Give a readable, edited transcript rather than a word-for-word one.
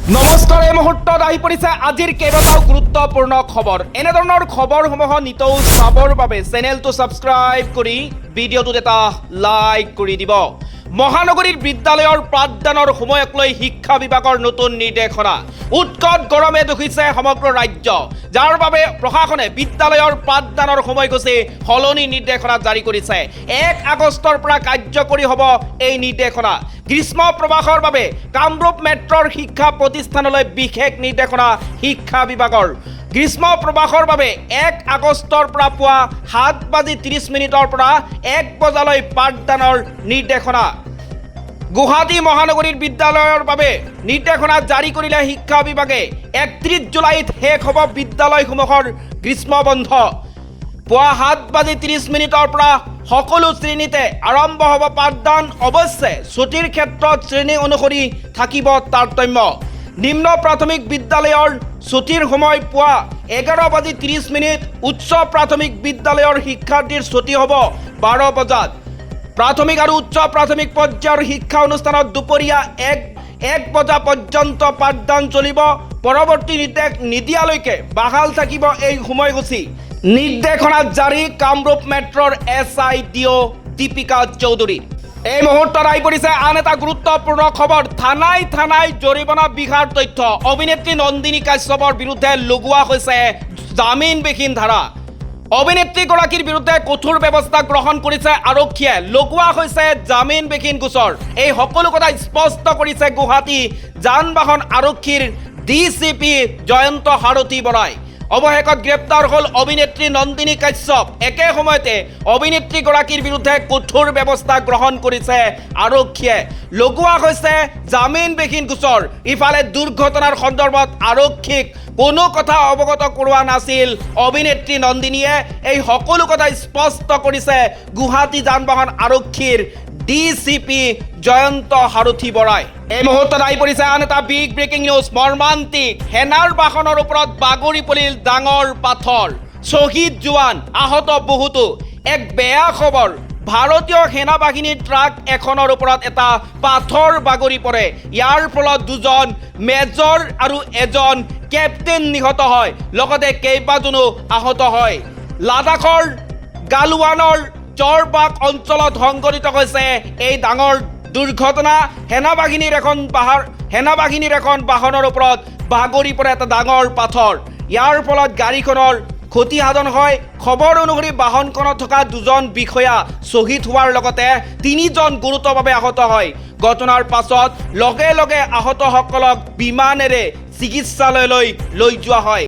নমস্কাৰ, এই মুহূৰ্তত আহি পৰিছে আজিৰ কেইবাটাও গুৰুত্বপূৰ্ণ খবৰ। এনেধৰণৰ খবৰসমূহ নিতৌ চাবৰ বাবে চেনেলটো ছাবস্ক্ৰাইব কৰি ভিডিঅ'টোত এটা লাইক কৰি দিব। মহানগৰীৰ বিদ্যালয়ৰ পাঠদানৰ সময়ক লৈ শিক্ষা বিভাগৰ নতুন নিৰ্দেশনা। উৎকট গৰমে দুখিছে সমগ্ৰ ৰাজ্য, যাৰ বাবে প্ৰশাসনে বিদ্যালয়ৰ পাঠদানৰ সময়সূচী সলনি নিৰ্দেশনা জাৰি কৰিছে। 1 আগষ্টৰ পৰা কাৰ্যকৰী হ'ব এই নিৰ্দেশনা। গ্ৰীষ্ম প্ৰৱাহৰ বাবে কামৰূপ মেট্ৰৰ শিক্ষা প্ৰতিষ্ঠানলৈ বিশেষ নিৰ্দেশনা শিক্ষা বিভাগৰ। গ্ৰীষ্ম প্ৰৱাহৰ বাবে 1 আগষ্টৰ পৰা পুৱা 7:30 পৰা 1 বজালৈ পাঠদানৰ নিৰ্দেশনা। গুৱাহাটী মহানগৰীৰ বিদ্যালয়ৰ বাবে নিৰ্দেশনা জাৰি কৰিলে শিক্ষা বিভাগে। 31 জুলাইত শেষ হ'ব বিদ্যালয়সমূহৰ গ্ৰীষ্ম বন্ধ। পুৱা 7:30 পৰা সকলো শ্ৰেণীতে আৰম্ভ হ'ব পাঠদান। অৱশ্যে ছুটিৰ ক্ষেত্ৰত শ্ৰেণী অনুসৰি থাকিব তাৰতম্য। নিম্ন প্ৰাথমিক বিদ্যালয়ৰ ছুটিৰ সময় পুৱা 11:30। উচ্চ প্ৰাথমিক বিদ্যালয়ৰ শিক্ষাৰ্থীৰ ছুটি হ'ব 12 বজাত। প্ৰাথমিক আৰু উচ্চ প্ৰাথমিক পৰ্যায়ৰ শিক্ষা অনুষ্ঠানত দুপৰীয়া 1 বজা পৰ্যন্ত পাঠদান চলিব। পৰৱৰ্তী নিৰ্দেশ নিদিয়ালৈকে বাহাল থাকিব এই সময়সূচী। নিৰ্দেশনা জাৰি কামৰূপ মেট্ৰৰ SIDO দীপিকা চৌধুৰী। এই মুহূৰ্তত আহি পৰিছে আন এটা গুৰুত্বপূৰ্ণ খবৰ। থানাই জৰিমনা বিহাৰ তথ্য। অভিনেত্ৰী নন্দিনী কাশ্যপৰ বিৰুদ্ধে লগোৱা হৈছে জামিনবিহীন ধাৰা। অভিনেত্ৰীগৰাকীৰ বিৰুদ্ধে কঠোৰ ব্যৱস্থা গ্ৰহণ কৰিছে আৰক্ষীয়ে। লগোৱা হৈছে জামিনবিহীন গোচৰ। এই সকলো কথা স্পষ্ট কৰিছে গুৱাহাটী যান বাহন আৰক্ষীৰ DCP জয়ন্ত সাৰথী বৰাই। অৱশেষত গ্ৰেপ্তাৰ হ'ল অভিনেত্ৰী নন্দিনী কাশ্যপ। একে সময়তে অভিনেত্ৰীগৰাকীৰ বিৰুদ্ধে কঠোৰ ব্যৱস্থা গ্ৰহণ কৰিছে আৰক্ষীয়ে। লগোৱা হৈছে জামিনবিহীন গোচৰ। ইফালে দুৰ্ঘটনাৰ সন্দৰ্ভত আৰক্ষীক কোনো কথা অৱগত কৰোৱা নাছিল অভিনেত্ৰী নন্দিনীয়ে। এই সকলো কথা স্পষ্ট কৰিছে গুৱাহাটী যান বাহন আৰক্ষীৰ DCP জয়ন্ত সাৰথী বৰাই। এই মুহূৰ্তত আহি পৰিছে আন এটা বিগ ব্ৰেকিং নিউজ। মৰ্মান্তিক সেনাৰ বাহনৰ ওপৰত বাগৰি পৰিল ডাঙৰ পাথৰ। শ্বহীদ জোৱান, আহত বহুতো। এক বেয়া খবৰ। ভাৰতীয় সেনা বাহিনীৰ ট্ৰাক এখনৰ ওপৰত এটা পাথৰ বাগৰি পৰে। ইয়াৰ ফলত 2জন মেজৰ আৰু 1জন কেপ্টেইন নিহত হয়, লগতে কেইবাজনো আহত হয়। লাডাখৰ গালৱানৰ চৰবাগ অঞ্চলত সংঘটিত হৈছে এই ডাঙৰ দুৰ্ঘটনা। সেনা বাহিনীৰ এখন বাহনৰ ওপৰত বাগৰি পৰে এটা ডাঙৰ পাথৰ। ইয়াৰ ফলত গাড়ীখনৰ ক্ষতিসাধন হয়। খবৰ অনুসৰি বাহনখনত থকা 2জন বিষয়া শ্বহীদ হোৱাৰ লগতে 3জন গুৰুতৰভাৱে আহত হয়। ঘটনাৰ পাছত লগে লগে আহতসকলক বিমানেৰে চিকিৎসালয়লৈ লৈ যোৱা হয়।